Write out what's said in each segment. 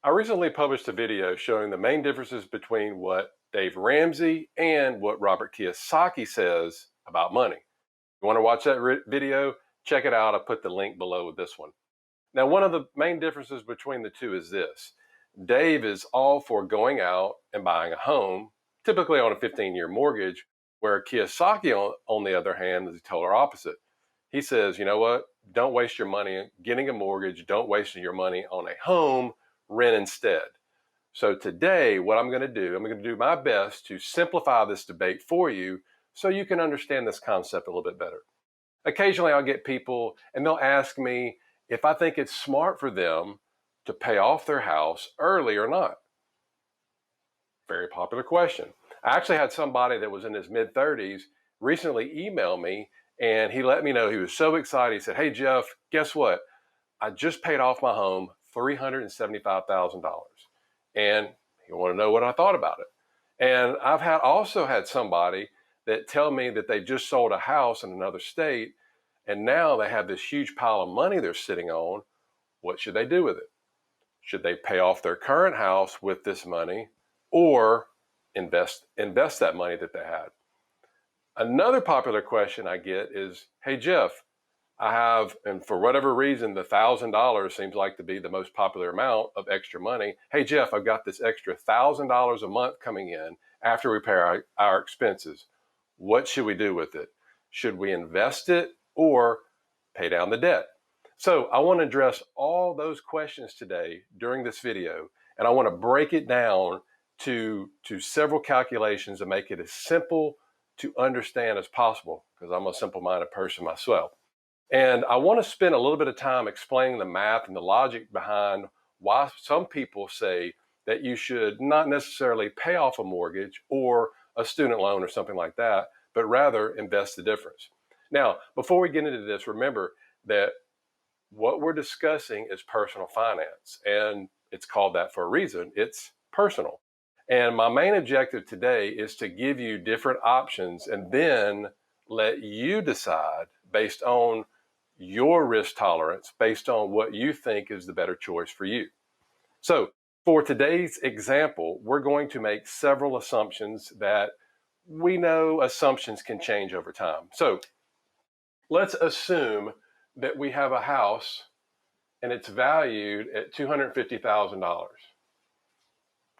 I recently published a video showing the main differences between what Dave Ramsey and what Robert Kiyosaki says about money. You want to watch that video? Check it out. I put the link below with this one. Now, one of the main differences between the two is this. Dave is all for going out and buying a home, typically on a 15-year mortgage, where Kiyosaki, on the other hand, is the total opposite. He says, you know what? Don't waste your money getting a mortgage. Don't waste your money on a home. Rent instead. So today, what I'm going to do, I'm going to do my best to simplify this debate for you so you can understand this concept a little bit better. Occasionally, I'll get people and they'll ask me if I think it's smart for them to pay off their house early or not. Very popular question. I actually had somebody that was in his mid-30s recently email me, and he let me know he was so excited. He said, "Hey, Jeff, guess what? I just paid off my home, $375,000. And you want to know what I thought about it. And I've also had somebody that tell me that they just sold a house in another state, and now they have this huge pile of money they're sitting on. What should they do with it? Should they pay off their current house with this money, or invest that money that they had? Another popular question I get is, "Hey, Jeff, I have," and for whatever reason, the $1,000 seems like to be the most popular amount of extra money. "Hey, Jeff, I've got this extra $1,000 a month coming in after we pay our expenses. What should we do with it? Should we invest it or pay down the debt?" So I want to address all those questions today during this video, and I want to break it down to several calculations and make it as simple to understand as possible, because I'm a simple-minded person myself. And I want to spend a little bit of time explaining the math and the logic behind why some people say that you should not necessarily pay off a mortgage or a student loan or something like that, but rather invest the difference. Now, before we get into this, remember that what we're discussing is personal finance, and it's called that for a reason. It's personal. And my main objective today is to give you different options and then let you decide based on your risk tolerance, based on what you think is the better choice for you. So for today's example, we're going to make several assumptions that we know assumptions can change over time. So let's assume that we have a house and it's valued at $250,000.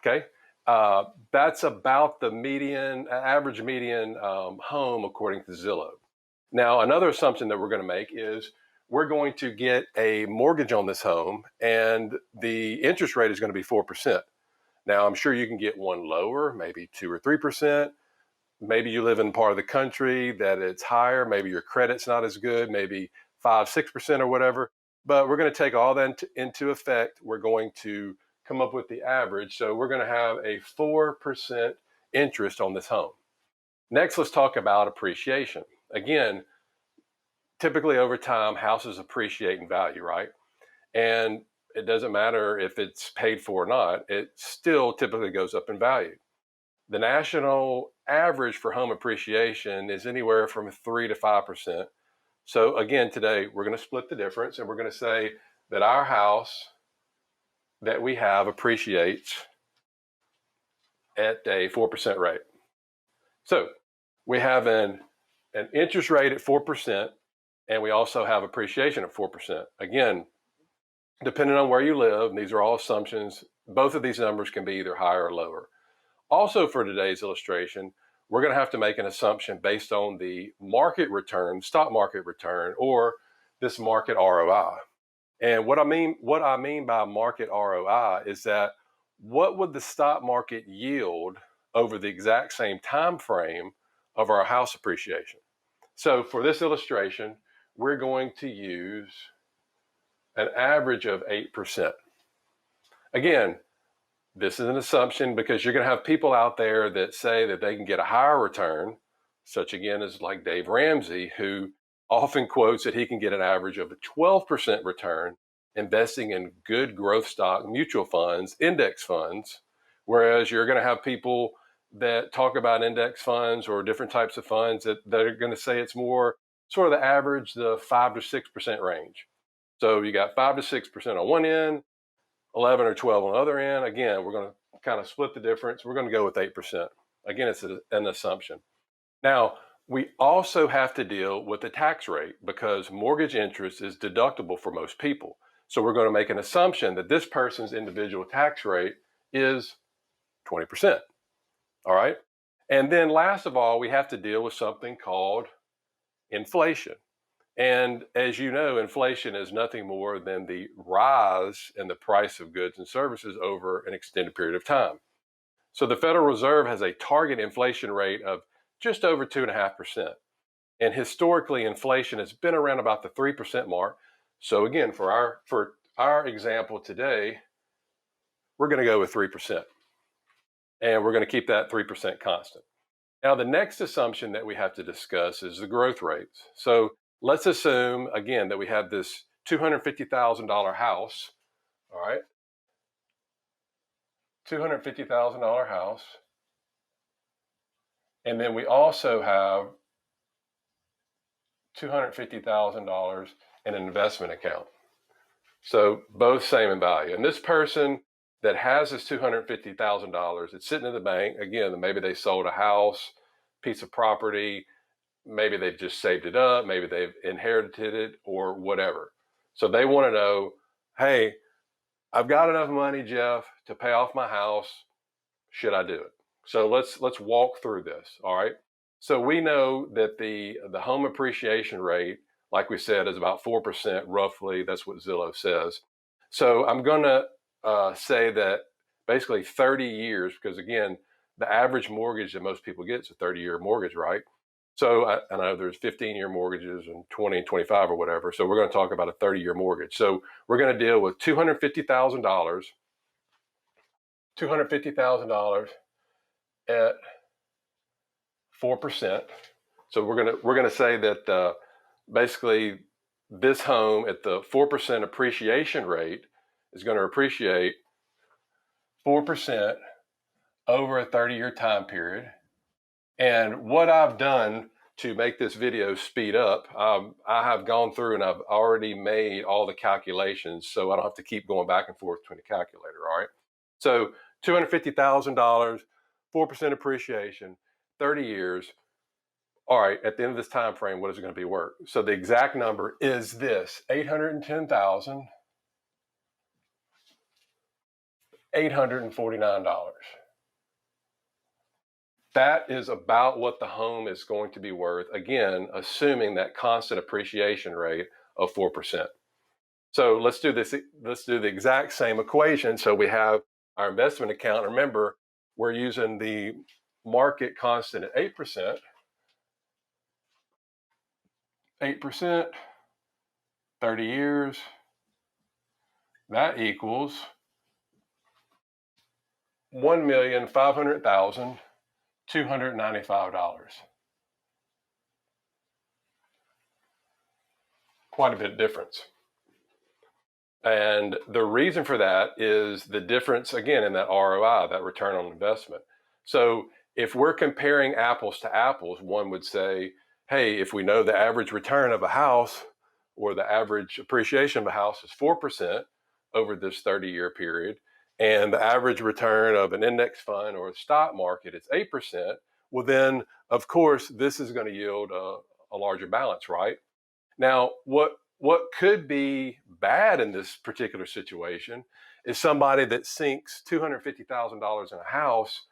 Okay. That's about the average median home according to Zillow. Now, another assumption that we're going to make is we're going to get a mortgage on this home, and the interest rate is going to be 4%. Now, I'm sure you can get one lower, maybe 2 or 3%. Maybe you live in part of the country that it's higher. Maybe your credit's not as good, maybe 5, 6% or whatever. But we're going to take all that into effect. We're going to come up with the average. So we're going to have a 4% interest on this home. Next, let's talk about appreciation. Again, typically over time, houses appreciate in value, right? And it doesn't matter if it's paid for or not, it still typically goes up in value. The national average for home appreciation is anywhere from 3 to 5%. So again, today we're going to split the difference and we're going to say that our house that we have appreciates at a 4% rate. So we have an interest rate at 4%, and we also have appreciation at 4%. Again, depending on where you live, these are all assumptions. Both of these numbers can be either higher or lower. Also, for today's illustration, we're going to have to make an assumption based on the market return, stock market return, or this market ROI. And what I mean by market ROI is that what would the stock market yield over the exact same time frame of our house appreciation? So for this illustration, we're going to use an average of 8%. Again, this is an assumption because you're going to have people out there that say that they can get a higher return, such again as like Dave Ramsey, who often quotes that he can get an average of a 12% return investing in good growth stock mutual funds, index funds, whereas you're going to have people that talk about index funds or different types of funds that are going to say it's more sort of the average, the 5 to 6% range. So you got 5 to 6% on one end, 11 or 12 on the other end. Again, we're going to kind of split the difference. We're going to go with 8%. Again, it's an assumption. Now, we also have to deal with the tax rate because mortgage interest is deductible for most people. So we're going to make an assumption that this person's individual tax rate is 20%. All right. And then last of all, we have to deal with something called inflation. And as you know, inflation is nothing more than the rise in the price of goods and services over an extended period of time. So the Federal Reserve has a target inflation rate of just over 2.5%. And historically, inflation has been around about the 3% mark. So again, for our example today, we're going to go with 3%. And we're going to keep that 3% constant. Now, the next assumption that we have to discuss is the growth rates. So let's assume, again, that we have this $250,000 house, all right? $250,000 house. And then we also have $250,000 in an investment account. So both same in value. And this person that has this $250,000, it's sitting in the bank. Again, maybe they sold a house, piece of property, maybe they've just saved it up, maybe they've inherited it or whatever. So they want to know, hey, I've got enough money, Jeff, to pay off my house. Should I do it? So let's walk through this. All right. So we know that the home appreciation rate, like we said, is about 4% roughly. That's what Zillow says. So I'm going to say that basically 30 years, because again, the average mortgage that most people get is a 30-year mortgage, right? So I know there's 15-year mortgages and 20 and 25 or whatever. So we're going to talk about a 30-year mortgage. So we're going to deal with $250,000 at 4%. So we're gonna say that basically this home at the 4% appreciation rate is going to appreciate 4% over a 30-year time period. And what I've done to make this video speed up, I have gone through and I've already made all the calculations, so I don't have to keep going back and forth between the calculator. All right. So $250,000, 4% appreciation, 30 years. All right, at the end of this time frame, what is it going to be worth? So the exact number is this: $810,849. That is about what the home is going to be worth, again, assuming that constant appreciation rate of 4%. So let's do this. Let's do the exact same equation. So we have our investment account. Remember, we're using the market constant at 8%. 8%, 30 years. That equals $1,500,295. Quite a bit of difference. And the reason for that is the difference, again, in that ROI, that return on investment. So if we're comparing apples to apples, one would say, hey, if we know the average return of a house or the average appreciation of a house is 4% over this 30-year period, and the average return of an index fund or a stock market is 8%, well then, of course, this is going to yield a larger balance, right? Now, what could be bad in this particular situation is somebody that sinks $250,000 in a house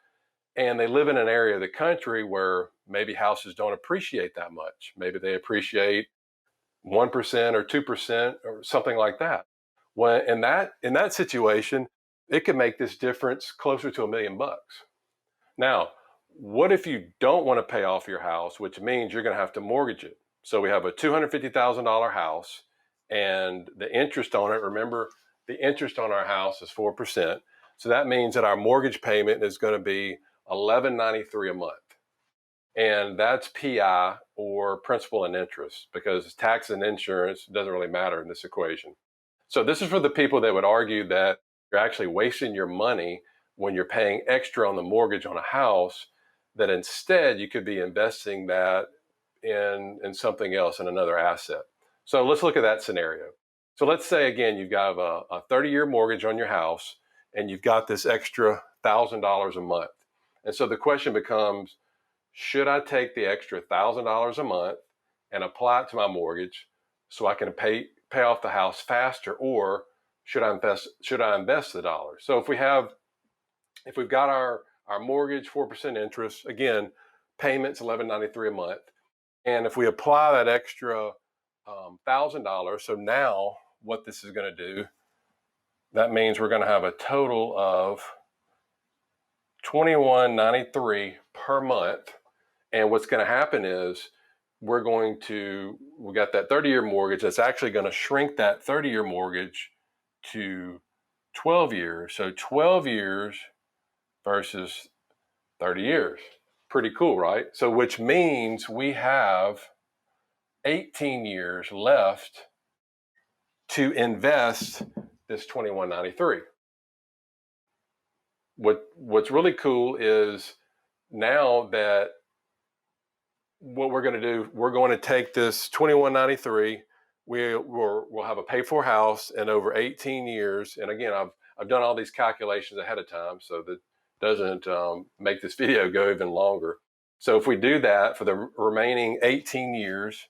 and they live in an area of the country where maybe houses don't appreciate that much. Maybe they appreciate 1% or 2% or something like that. When in that situation, it could make this difference closer to $1 million. Now, what if you don't want to pay off your house, which means you're going to have to mortgage it? So we have a $250,000 house, and the interest on it, remember, the interest on our house is 4%. So that means that our mortgage payment is going to be $11.93 a month. And that's PI, or principal and interest, because tax and insurance doesn't really matter in this equation. So this is for the people that would argue that you're actually wasting your money when you're paying extra on the mortgage on a house, that instead you could be investing that in something else, in another asset. So let's look at that scenario. So let's say, again, you've got a 30-year mortgage on your house, and you've got this extra $1,000 a month. And so the question becomes, should I take the extra $1,000 a month and apply it to my mortgage so I can pay off the house faster, or should I invest the dollar? So if we've got our mortgage 4% interest, again, payments $11.93 a month, and if we apply that extra $1,000, so now what this is going to do, that means we're going to have a total of $21.93 per month. And what's going to happen is we got that 30-year mortgage that's actually going to shrink that 30-year mortgage to 12 years. So 12 years versus 30 years. Pretty cool, right? So which means we have 18 years left to invest this $21.93. What's really cool is now that what we're going to do, we're going to take this $21.93. We'll have a paid-for house, and over 18 years. And again, I've done all these calculations ahead of time, so that doesn't make this video go even longer. So if we do that for the remaining 18 years,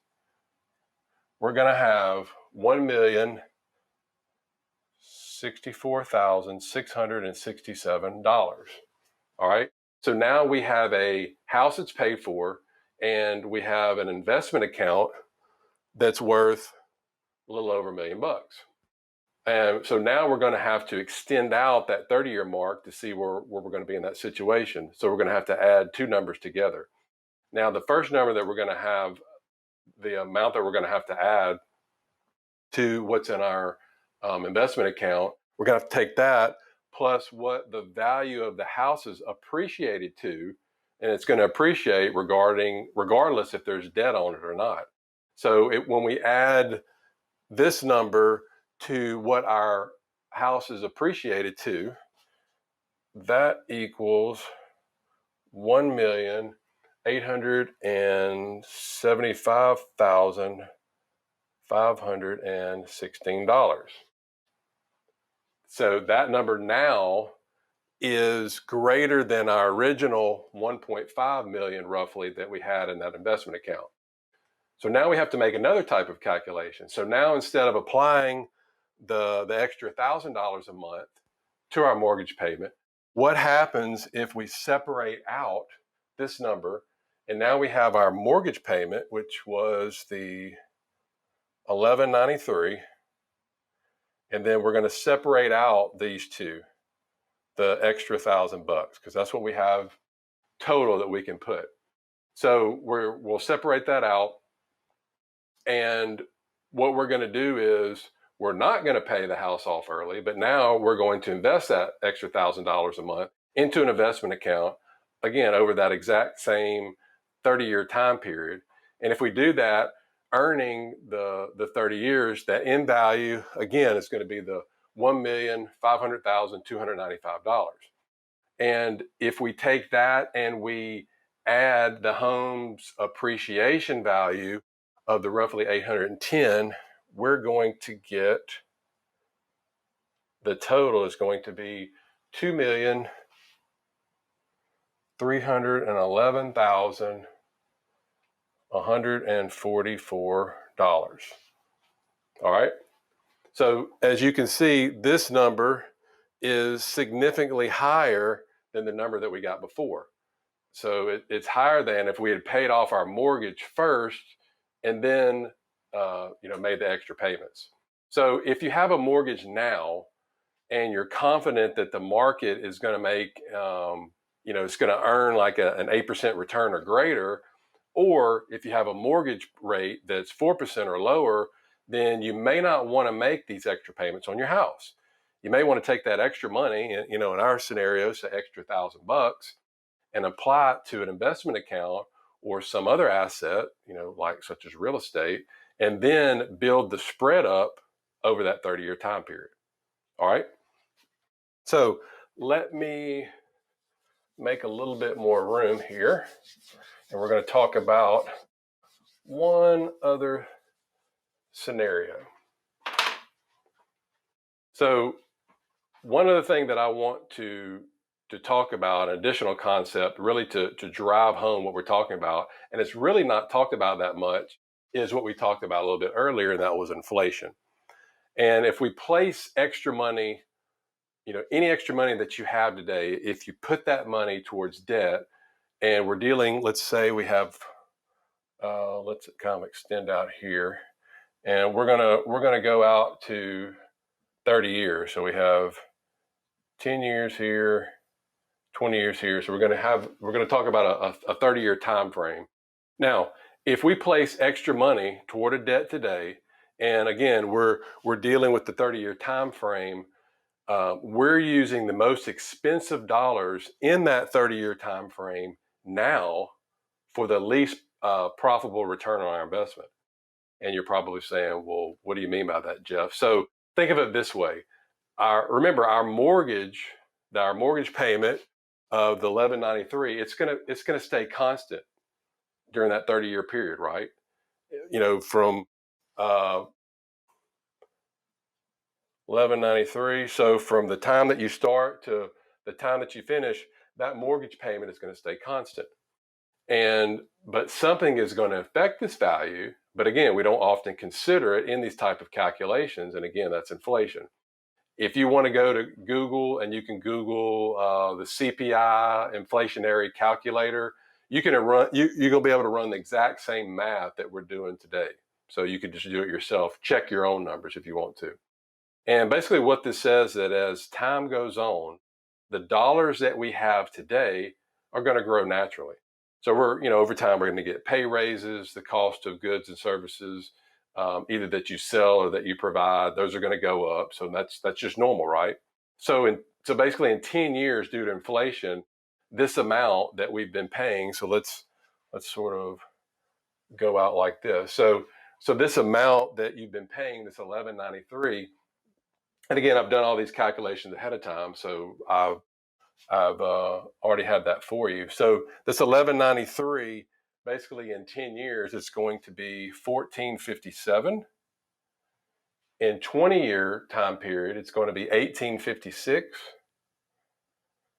we're going to have $1,064,667. All right. So now we have a house that's paid for, and we have an investment account that's worth a little over $1 million. And so now we're going to have to extend out that 30-year mark to see where we're going to be in that situation. So we're going to have to add two numbers together. Now, the first number that we're going to have, the amount that we're going to have to add to what's in our investment account, we're going to have to take that plus what the value of the house is appreciated to, and it's going to appreciate regardless if there's debt on it or not. So when we add this number to what our house is appreciated to, that equals $1,875,516. So that number now is greater than our original 1.5 million roughly that we had in that investment account. So now we have to make another type of calculation. So now instead of applying the extra $1,000 a month to our mortgage payment, what happens if we separate out this number, and now we have our mortgage payment, which was the $11.93, and then we're going to separate out these two, the extra $1,000, because that's what we have total that we can put. So we'll separate that out, and what we're going to do is we're not going to pay the house off early, but now we're going to invest that extra $1,000 a month into an investment account, again, over that exact same 30-year time period. And if we do that, earning the 30 years, that in value, again, is going to be the $1,500,295. And if we take that and we add the home's appreciation value of the roughly 810, we're going to get, the total is going to be $2,311,144. All right. So as you can see, this number is significantly higher than the number that we got before. So it's higher than if we had paid off our mortgage first and then made the extra payments. So if you have a mortgage now and you're confident that the market is going to make, it's going to earn like an 8% return or greater, or if you have a mortgage rate that's 4% or lower, then you may not want to make these extra payments on your house. You may want to take that extra money, in our scenario, say extra $1,000, and apply it to an investment account or some other asset, like such as real estate, and then build the spread up over that 30-year time period. All right. So let me make a little bit more room here, and we're going to talk about one other scenario. So one other thing that I want to talk about, an additional concept, really to drive home what we're talking about, and it's really not talked about that much, is what we talked about a little bit earlier, and that was inflation. And if we place extra money, any extra money that you have today, if you put that money towards debt, and we're dealing, let's say we have, let's kind of extend out here, and we're gonna go out to 30 years. So we have 10 years here, 20 years here. So we're going to talk about a 30-year time frame. Now, if we place extra money toward a debt today, and again, we're dealing with the 30-year time frame, we're using the most expensive dollars in that 30-year time frame now for the least profitable return on our investment. And you're probably saying, well, what do you mean by that, Jeff? So think of it this way. Remember our mortgage payment of the 1193, it's gonna stay constant during that 30-year period, right? From 1193. So from the time that you start to the time that you finish, that mortgage payment is going to stay constant. But something is going to affect this value. But again, we don't often consider it in these type of calculations. And again, that's inflation. If you want to go to Google, and you can Google the CPI inflationary calculator, you're going to be able to run the exact same math that we're doing today. So you could just do it yourself, check your own numbers if you want to. And basically what this says, that as time goes on, the dollars that we have today are going to grow naturally. So over time, we're going to get pay raises, the cost of goods and services, either that you sell or that you provide, those are going to go up. So that's just normal, right? So basically in 10 years, due to inflation, this amount that we've been paying, so let's sort of go out like this. So this amount that you've been paying, this 1193, and again, I've done all these calculations ahead of time, so I've already had that for you. So this 1193, basically in 10 years, it's going to be 1457. In 20-year time period, it's going to be 1856.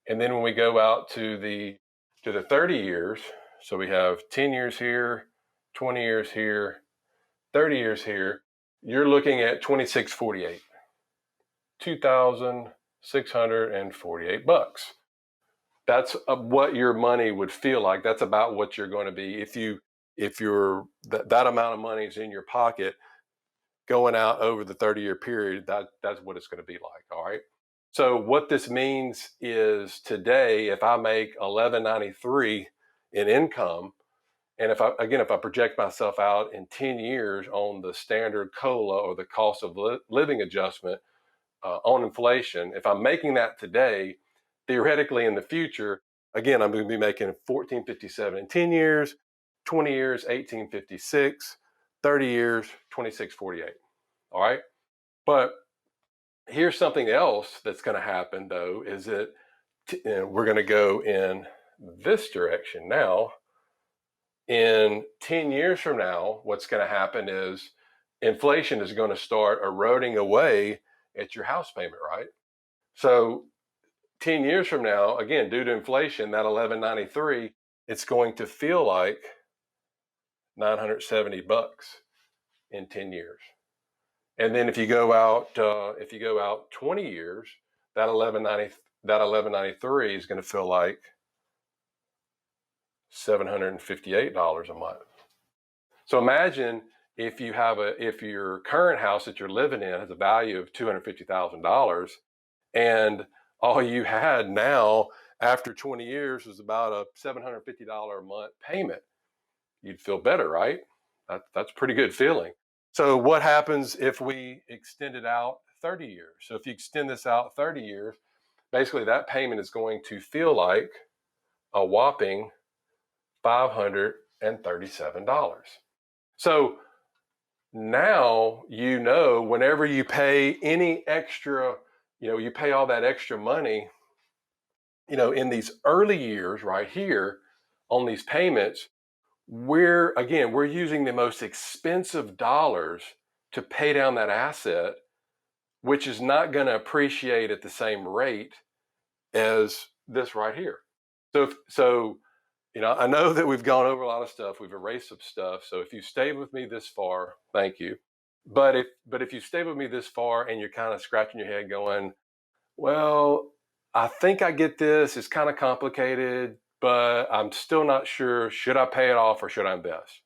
And then when we go out to the 30 years, so we have 10 years here, 20 years here, 30 years here, you're looking at 2648. $2,648. That's what your money would feel like. That's about what you're going to be if that amount of money is in your pocket going out over the 30-year period. That's what it's going to be like. All right. So what this means is today, if I make 1193 in income, and if I project myself out in 10 years on the standard COLA, or the cost of living adjustment, on inflation, if I'm making that today, theoretically in the future, again, I'm going to be making 1457 in 10 years, 20 years, 1856, 30 years, 2648. All right. But here's something else that's going to happen, though, is that we're going to go in this direction now. In 10 years from now, what's going to happen is inflation is going to start eroding away at your house payment, right? So 10 years from now, again, due to inflation, that 1193, it's going to feel like $970 in 10 years. And then if you go out 20 years, that 1193 is going to feel like $758 a month. So imagine if your current house that you're living in has a value of $250,000, and all you had now after 20 years was about a $750 a month payment. You'd feel better, right? That's a pretty good feeling. So what happens if we extend it out 30 years? So if you extend this out 30 years, basically that payment is going to feel like a whopping $537. So now, whenever you pay any extra, you pay all that extra money, in these early years right here on these payments, we're using the most expensive dollars to pay down that asset which is not going to appreciate at the same rate as this right here. So, I know that we've gone over a lot of stuff. We've erased some stuff. So if you stayed with me this far, thank you. But if you stayed with me this far and you're kind of scratching your head going, well, I think I get this. It's kind of complicated, but I'm still not sure. Should I pay it off or should I invest?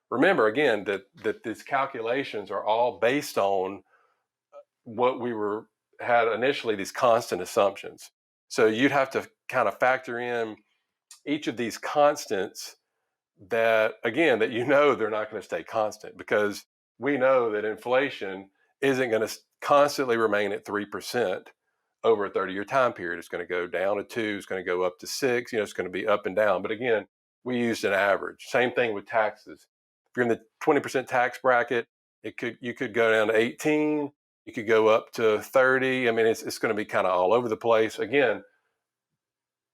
Remember again that these calculations are all based on what had initially, these constant assumptions. So you'd have to kind of factor in each of these constants that, again, that they're not going to stay constant, because we know that inflation isn't going to constantly remain at 3% over a 30-year time period. It's going to go down to 2, it's going to go up to 6, it's going to be up and down. But again, we used an average. Same thing with taxes. If you're in the 20% tax bracket, you could go down to 18, you could go up to 30. I mean, it's going to be kind of all over the place. Again,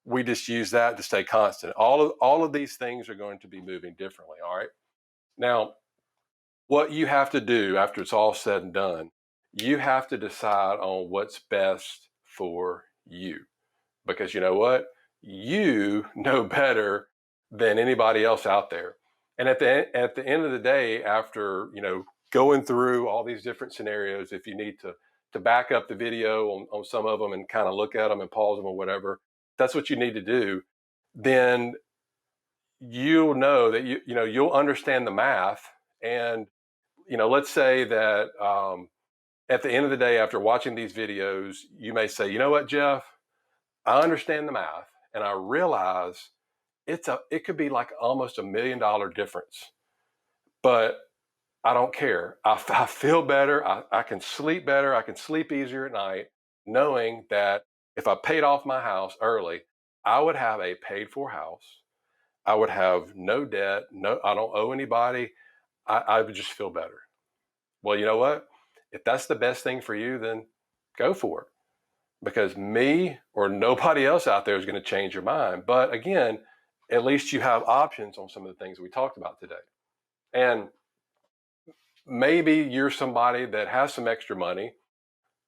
we just use that to stay constant. All of these things are going to be moving differently. All right. Now, what you have to do after it's all said and done, you have to decide on what's best for you, because you know what? You know better than anybody else out there. And at the end of the day, after going through all these different scenarios, if you need to back up the video on some of them and kind of look at them and pause them or whatever, that's what you need to do. Then you'll know that you'll understand the math. And let's say that at the end of the day, after watching these videos, you may say, you know what, Jeff, I understand the math and I realize it could be like almost $1 million difference, but I don't care. I feel better. I can sleep better. I can sleep easier at night, knowing that if I paid off my house early, I would have a paid for house. I would have no debt. No, I don't owe anybody. I would just feel better. Well, you know what? If that's the best thing for you, then go for it. Because me or nobody else out there is going to change your mind. But again, at least you have options on some of the things we talked about today. And maybe you're somebody that has some extra money,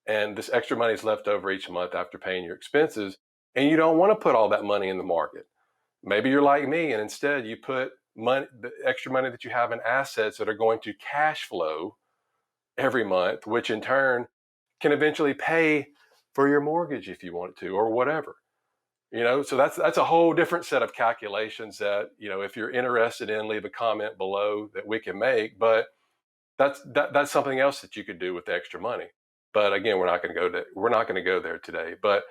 and this extra money is left over each month after paying your expenses, and you don't want to put all that money in the market. Maybe you're like me, and instead you put the extra money that you have in assets that are going to cash flow every month, which in turn can eventually pay for your mortgage if you want to, or whatever. So that's a whole different set of calculations that, if you're interested in, leave a comment below that we can make. But that's something else that you could do with the extra money. But again, we're not going to go there today. But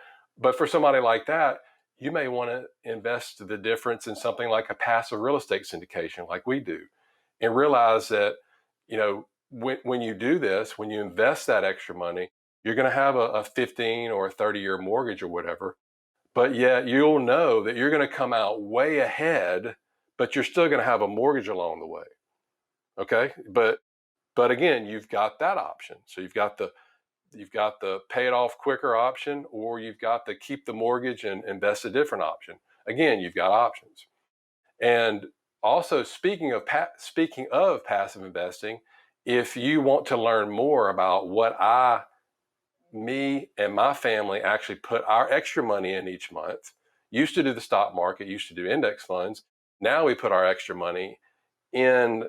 for somebody like that, you may want to invest the difference in something like a passive real estate syndication, like we do, and realize that when you do this, when you invest that extra money, you're going to have a 15 or a 30-year mortgage or whatever, but yet you'll know that you're going to come out way ahead, but you're still going to have a mortgage along the way. Okay, but again, you've got that option. So you've got the pay it off quicker option, or you've got the keep the mortgage and invest a different option. Again, you've got options. And also, speaking of passive investing, if you want to learn more about what me and my family actually put our extra money in each month, used to do the stock market, used to do index funds. Now we put our extra money in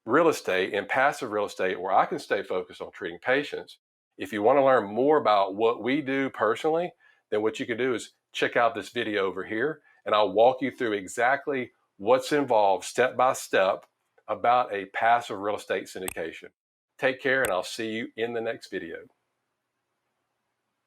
real estate, in passive real estate, where I can stay focused on treating patients. If you want to learn more about what we do personally, then what you can do is check out this video over here, and I'll walk you through exactly what's involved step by step about a passive real estate syndication. Take care, and I'll see you in the next video.